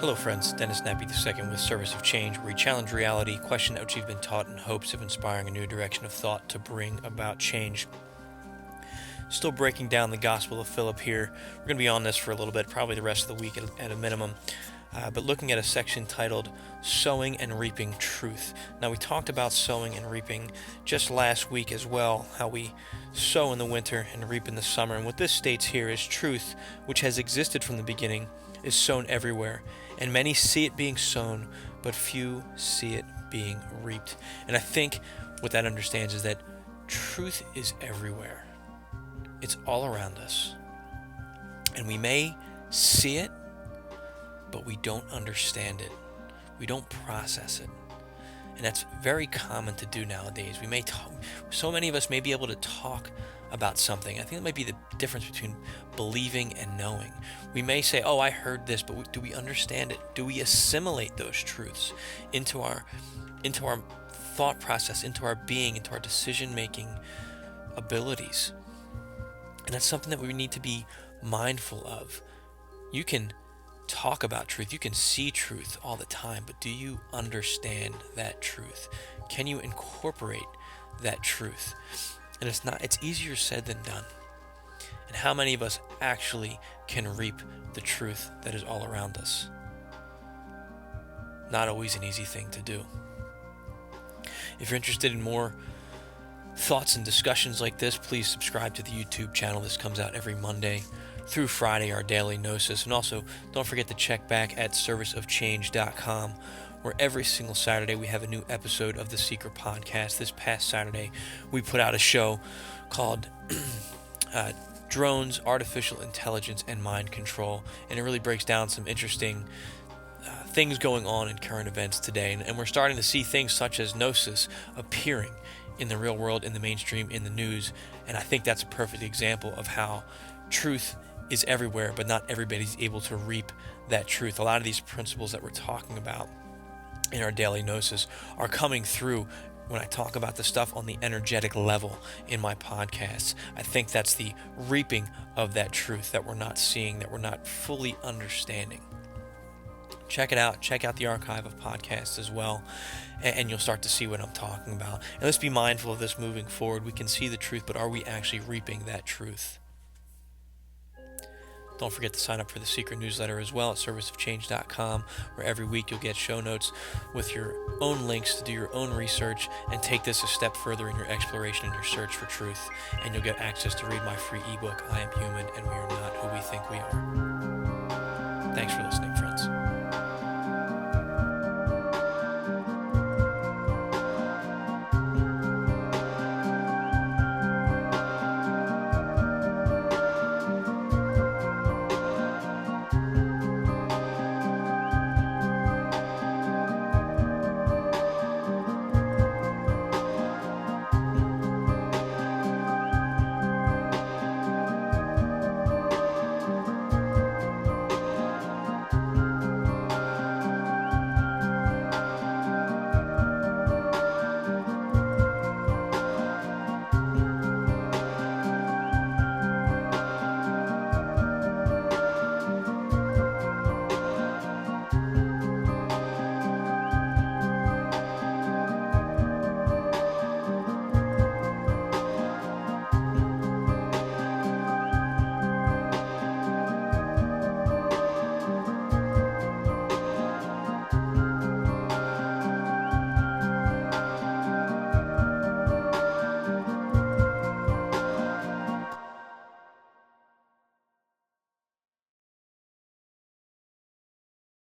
Hello friends, Dennis Nappy II with Service of Change, where we challenge reality, question what you've been taught in hopes of inspiring a new direction of thought to bring about change. Still breaking down the Gospel of Philip here. We're going to be on this for a little bit, probably the rest of the week at a minimum. But looking at a section titled Sowing and Reaping Truth. Now we talked about sowing and reaping just last week as well, how we sow in the winter and reap in the summer. And what this states here is truth, which has existed from the beginning, is sown everywhere. And many see it being sown, but few see it being reaped. And I think what that understands is that truth is everywhere. It's all around us. And we may see it, but we don't understand it. We don't process it. And that's very common to do nowadays. We may talk, so many of us may be able to talk about something. I think that might be the difference between believing and knowing. We may say, oh, I heard this, but do we understand it? Do we assimilate those truths into our thought process, into our being, into our decision-making abilities? And that's something that we need to be mindful of. You can talk about truth, you can see truth all the time, but do you understand that truth? Can you incorporate that truth? And it's easier said than done. And how many of us actually can reap the truth that is all around us? Not always an easy thing to do. If you're interested in more thoughts and discussions like this, please subscribe to the YouTube channel. This comes out every Monday through Friday, our daily Gnosis. And also, don't forget to check back at serviceofchange.com, where every single Saturday we have a new episode of the Secret Podcast. This past Saturday, we put out a show called Drones, Artificial Intelligence, and Mind Control. And it really breaks down some interesting things going on in current events today. And we're starting to see things such as Gnosis appearing in the real world, in the mainstream, in the news. And I think that's a perfect example of how truth is everywhere, but not everybody's able to reap that truth. A lot of these principles that we're talking about in our daily Gnosis are coming through when I talk about the stuff on the energetic level in my podcasts. I think that's the reaping of that truth that we're not seeing, that we're not fully understanding. Check it out. Check out the archive of podcasts as well, and you'll start to see what I'm talking about. And let's be mindful of this moving forward. We can see the truth, but are we actually reaping that truth? Don't forget to sign up for the secret newsletter as well at serviceofchange.com, where every week you'll get show notes with your own links to do your own research and take this a step further in your exploration and your search for truth. And you'll get access to read my free ebook, I Am Human and We Are Not Who We Think We Are. Thanks for listening, friends.